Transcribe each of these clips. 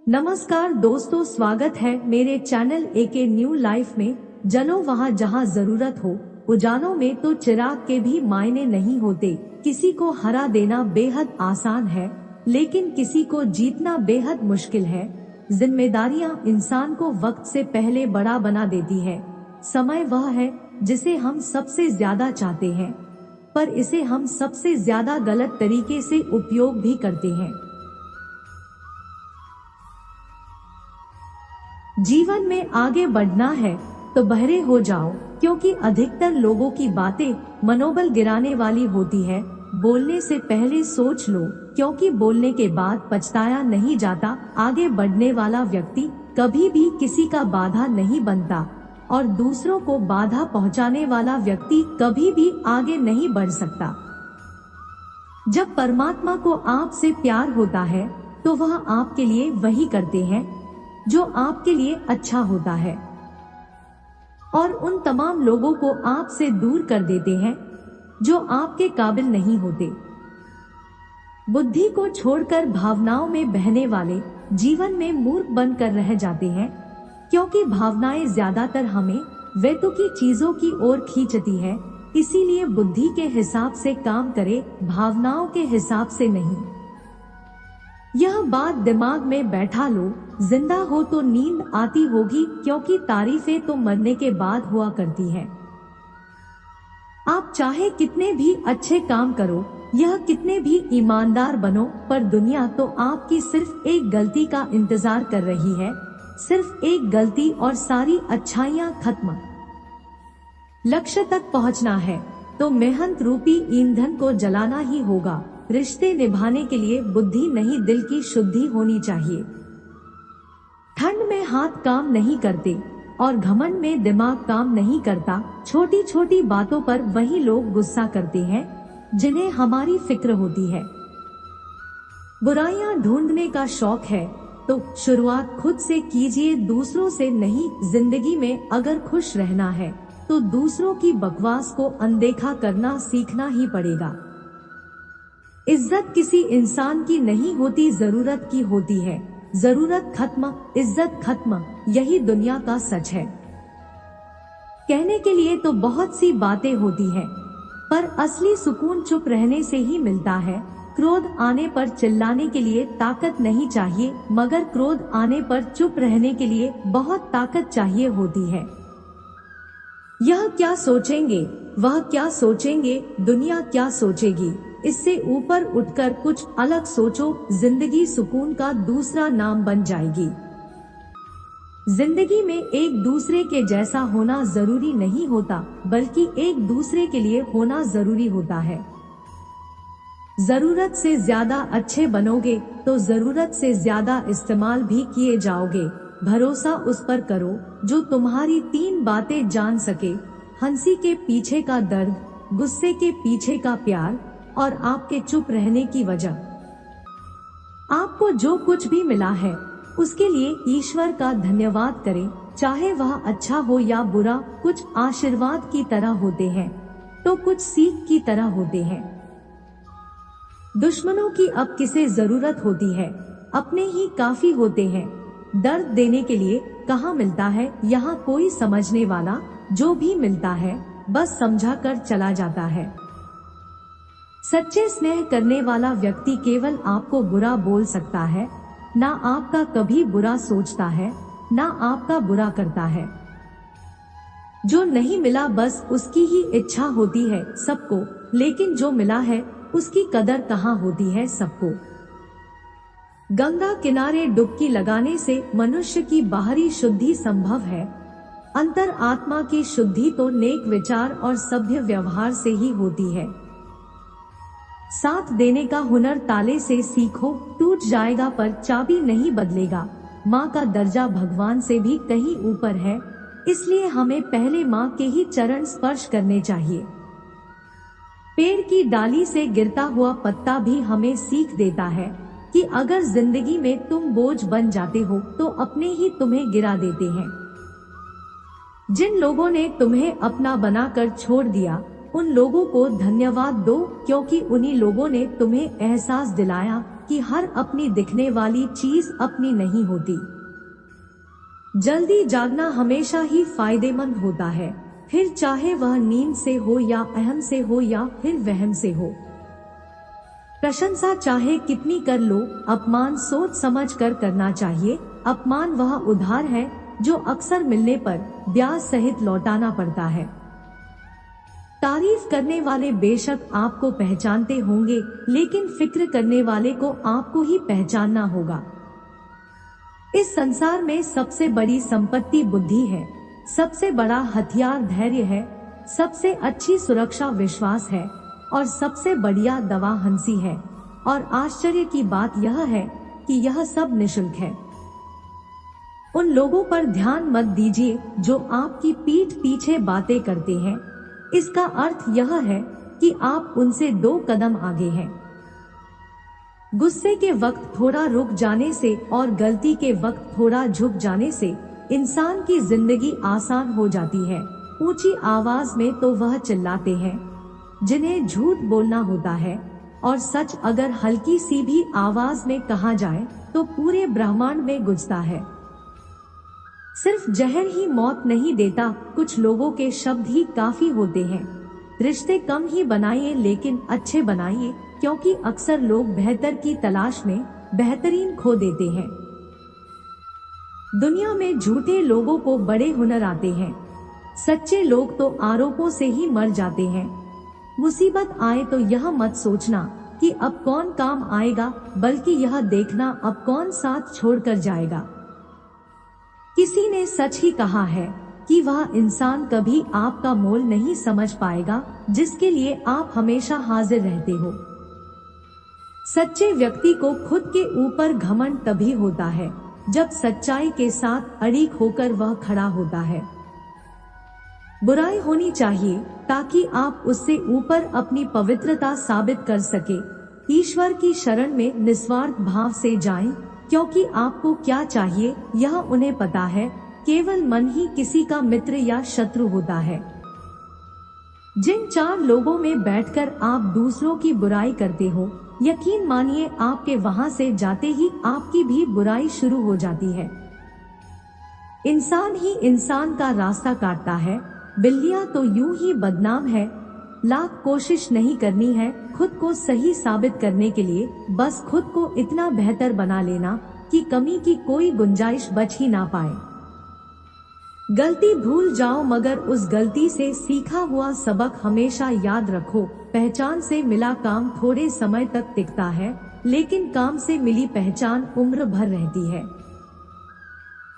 नमस्कार दोस्तों, स्वागत है मेरे चैनल एके न्यू लाइफ में। जलो वहाँ जहाँ जरूरत हो, उजालों में तो चिराग के भी मायने नहीं होते। किसी को हरा देना बेहद आसान है, लेकिन किसी को जीतना बेहद मुश्किल है। जिम्मेदारियाँ इंसान को वक्त से पहले बड़ा बना देती है। समय वह है जिसे हम सबसे ज्यादा चाहते हैं, पर इसे हम सबसे ज्यादा गलत तरीके से उपयोग भी करते हैं। जीवन में आगे बढ़ना है तो बहरे हो जाओ, क्योंकि अधिकतर लोगों की बातें मनोबल गिराने वाली होती है। बोलने से पहले सोच लो, क्योंकि बोलने के बाद पछताया नहीं जाता। आगे बढ़ने वाला व्यक्ति कभी भी किसी का बाधा नहीं बनता, और दूसरों को बाधा पहुंचाने वाला व्यक्ति कभी भी आगे नहीं बढ़ सकता। जब परमात्मा को आपसे प्यार होता है तो वह आपके लिए वही करते हैं जो आपके लिए अच्छा होता है, और उन तमाम लोगों को आपसे दूर कर देते हैं जो आपके काबिल नहीं होते। बुद्धि को छोड़कर भावनाओं में बहने वाले जीवन में मूर्ख बनकर रह जाते हैं, क्योंकि भावनाएं ज्यादातर हमें वैतुकी चीजों की ओर खींचती है। इसीलिए बुद्धि के हिसाब से काम करे, भावनाओं के हिसाब से नहीं। यह बात दिमाग में बैठा लो। जिंदा हो तो नींद आती होगी, क्योंकि तारीफें तो मरने के बाद हुआ करती हैं। आप चाहे कितने भी अच्छे काम करो, यह कितने भी ईमानदार बनो, पर दुनिया तो आपकी सिर्फ एक गलती का इंतजार कर रही है। सिर्फ एक गलती और सारी अच्छाइयाँ खत्म। लक्ष्य तक पहुँचना है तो मेहनत रूपी ईंधन को जलाना ही होगा। रिश्ते निभाने के लिए बुद्धि नहीं, दिल की शुद्धि होनी चाहिए। ठंड में हाथ काम नहीं करते और घमंड में दिमाग काम नहीं करता। छोटी छोटी बातों पर वही लोग गुस्सा करते हैं जिन्हें हमारी फिक्र होती है। बुराइयां ढूंढने का शौक है तो शुरुआत खुद से कीजिए, दूसरों से नहीं। जिंदगी में अगर खुश रहना है तो दूसरों की बकवास को अनदेखा करना सीखना ही पड़ेगा। इज्जत किसी इंसान की नहीं होती, जरूरत की होती है। जरूरत खत्म, इज्जत खत्म, यही दुनिया का सच है। कहने के लिए तो बहुत सी बातें होती हैं, पर असली सुकून चुप रहने से ही मिलता है। क्रोध आने पर चिल्लाने के लिए ताकत नहीं चाहिए, मगर क्रोध आने पर चुप रहने के लिए बहुत ताकत चाहिए होती है। यह क्या सोचेंगे, वह क्या सोचेंगे, दुनिया क्या सोचेगी, इससे ऊपर उठकर कुछ अलग सोचो। जिंदगी सुकून का दूसरा नाम बन जाएगी। जिंदगी में एक दूसरे के जैसा होना जरूरी नहीं होता, बल्कि एक दूसरे के लिए होना जरूरी होता है। जरूरत से ज्यादा अच्छे बनोगे तो जरूरत से ज्यादा इस्तेमाल भी किए जाओगे। भरोसा उस पर करो जो तुम्हारी 3 बातें जान सके: हंसी के पीछे का दर्द, गुस्से के पीछे का प्यार, और आपके चुप रहने की वजह। आपको जो कुछ भी मिला है उसके लिए ईश्वर का धन्यवाद करें, चाहे वह अच्छा हो या बुरा। कुछ आशीर्वाद की तरह होते हैं तो कुछ सीख की तरह होते हैं। दुश्मनों की अब किसे जरूरत होती है, अपने ही काफी होते हैं। दर्द देने के लिए कहाँ मिलता है यहाँ कोई समझने वाला, जो भी मिलता है बस समझा कर चला जाता है। सच्चे स्नेह करने वाला व्यक्ति केवल आपको बुरा बोल सकता है, ना आपका कभी बुरा सोचता है, ना आपका बुरा करता है। जो नहीं मिला बस उसकी ही इच्छा होती है सबको, लेकिन जो मिला है उसकी कदर कहाँ होती है सबको। गंगा किनारे डुबकी लगाने से मनुष्य की बाहरी शुद्धि संभव है, अंतर आत्मा की शुद्धि तो नेक विचार और सभ्य व्यवहार से ही होती है। साथ देने का हुनर ताले से सीखो, टूट जाएगा पर चाबी नहीं बदलेगा। माँ का दर्जा भगवान से भी कहीं ऊपर है, इसलिए हमें पहले माँ के ही चरण स्पर्श करने चाहिए। पेड़ की डाली से गिरता हुआ पत्ता भी हमें सीख देता है कि अगर जिंदगी में तुम बोझ बन जाते हो तो अपने ही तुम्हें गिरा देते हैं। जिन लोगों ने तुम्हें अपना बनाकर छोड़ दिया, उन लोगों को धन्यवाद दो, क्योंकि उन्हीं लोगों ने तुम्हें एहसास दिलाया कि हर अपनी दिखने वाली चीज अपनी नहीं होती। जल्दी जागना हमेशा ही फायदेमंद होता है, फिर चाहे वह नींद से हो या अहम से हो या फिर वहम से हो। प्रशंसा चाहे कितनी कर लो, अपमान सोच समझ कर करना चाहिए। अपमान वह उधार है जो अक्सर मिलने पर ब्याज सहित लौटाना पड़ता है। तारीफ करने वाले बेशक आपको पहचानते होंगे, लेकिन फिक्र करने वाले को आपको ही पहचानना होगा। इस संसार में सबसे बड़ी संपत्ति बुद्धि है, सबसे बड़ा हथियार धैर्य है, सबसे अच्छी सुरक्षा विश्वास है और सबसे बढ़िया दवा हंसी है। और आश्चर्य की बात यह है कि यह सब निःशुल्क है। उन लोगों पर ध्यान मत दीजिए जो आपकी पीठ पीछे बातें करते हैं। इसका अर्थ यह है कि आप उनसे 2 कदम आगे हैं। गुस्से के वक्त थोड़ा रुक जाने से और गलती के वक्त थोड़ा झुक जाने से इंसान की जिंदगी आसान हो जाती है। ऊंची आवाज में तो वह चिल्लाते हैं जिन्हें झूठ बोलना होता है, और सच अगर हल्की सी भी आवाज में कहा जाए तो पूरे ब्रह्मांड में गूंजता है। सिर्फ जहर ही मौत नहीं देता, कुछ लोगों के शब्द ही काफी होते हैं। रिश्ते कम ही बनाइए लेकिन अच्छे बनाइए, क्योंकि अक्सर लोग बेहतर की तलाश में बेहतरीन खो देते हैं। दुनिया में झूठे लोगों को बड़े हुनर आते हैं, सच्चे लोग तो आरोपों से ही मर जाते हैं। मुसीबत आए तो यह मत सोचना कि अब कौन काम आएगा, बल्कि यह देखना अब कौन साथ छोड़कर जाएगा। किसी ने सच ही कहा है कि वह इंसान कभी आपका मोल नहीं समझ पाएगा जिसके लिए आप हमेशा हाजिर रहते हो। सच्चे व्यक्ति को खुद के ऊपर घमंड तभी होता है जब सच्चाई के साथ अड़िग होकर वह खड़ा होता है। बुराई होनी चाहिए ताकि आप उससे ऊपर अपनी पवित्रता साबित कर सके। ईश्वर की शरण में निस्वार्थ भाव से जाएं, क्योंकि आपको क्या चाहिए यह उन्हें पता है। केवल मन ही किसी का मित्र या शत्रु होता है। जिन 4 लोगों में बैठकर आप दूसरों की बुराई करते हो, यकीन मानिए आपके वहां से जाते ही आपकी भी बुराई शुरू हो जाती है। इंसान ही इंसान का रास्ता काटता है, बिल्लियां तो यूं ही बदनाम है। लाख कोशिश नहीं करनी है खुद को सही साबित करने के लिए, बस खुद को इतना बेहतर बना लेना कि कमी की कोई गुंजाइश बच ही ना पाए। गलती भूल जाओ मगर उस गलती से सीखा हुआ सबक हमेशा याद रखो। पहचान से मिला काम थोड़े समय तक टिकता है, लेकिन काम से मिली पहचान उम्र भर रहती है।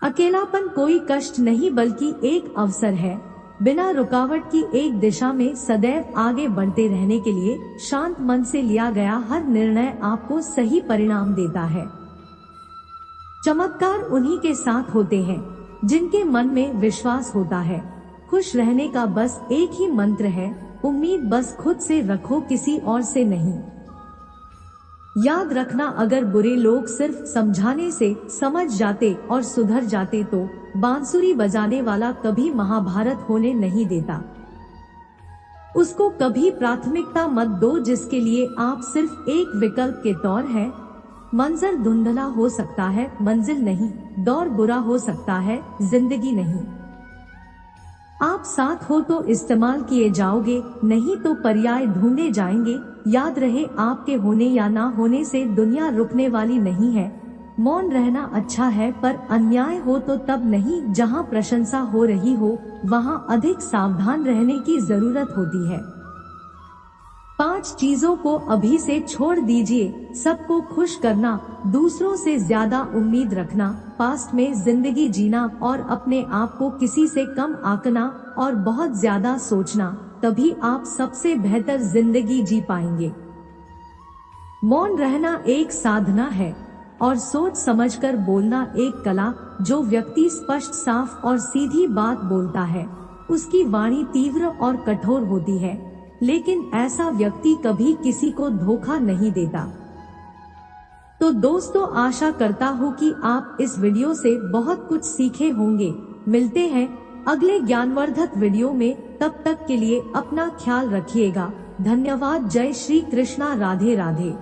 अकेलापन कोई कष्ट नहीं बल्कि एक अवसर है। बिना रुकावट की एक दिशा में सदैव आगे बढ़ते रहने के लिए शांत मन से लिया गया हर निर्णय आपको सही परिणाम देता है। चमत्कार उन्हीं के साथ होते हैं जिनके मन में विश्वास होता है। खुश रहने का बस एक ही मंत्र है, उम्मीद बस खुद से रखो, किसी और से नहीं। याद रखना, अगर बुरे लोग सिर्फ समझाने से समझ जाते और सुधर जाते तो बांसुरी बजाने वाला कभी महाभारत होने नहीं देता। उसको कभी प्राथमिकता मत दो जिसके लिए आप सिर्फ एक विकल्प के तौर है। मंजर धुंधला हो सकता है, मंजिल नहीं। दौर बुरा हो सकता है, जिंदगी नहीं। आप साथ हो तो इस्तेमाल किए जाओगे, नहीं तो पर्याय ढूंढे जाएंगे। याद रहे, आपके होने या ना होने से दुनिया रुकने वाली नहीं है। मौन रहना अच्छा है, पर अन्याय हो तो तब नहीं। जहां प्रशंसा हो रही हो वहां अधिक सावधान रहने की जरूरत होती है। 5 चीजों को अभी से छोड़ दीजिए। सबको खुश करना, दूसरों से ज्यादा उम्मीद रखना, पास्ट में जिंदगी जीना और अपने आप को किसी से कम आंकना और बहुत ज्यादा सोचना, तभी आप सबसे बेहतर जिंदगी जी पाएंगे। मौन रहना एक साधना है और सोच समझकर बोलना एक कला। जो व्यक्ति स्पष्ट, साफ और सीधी बात बोलता है उसकी वाणी तीव्र और कठोर होती है, लेकिन ऐसा व्यक्ति कभी किसी को धोखा नहीं देता। तो दोस्तों, आशा करता हूँ कि आप इस वीडियो से बहुत कुछ सीखे होंगे। मिलते हैं अगले ज्ञानवर्धक वीडियो में, तब तक के लिए अपना ख्याल रखिएगा। धन्यवाद। जय श्री कृष्णा। राधे राधे।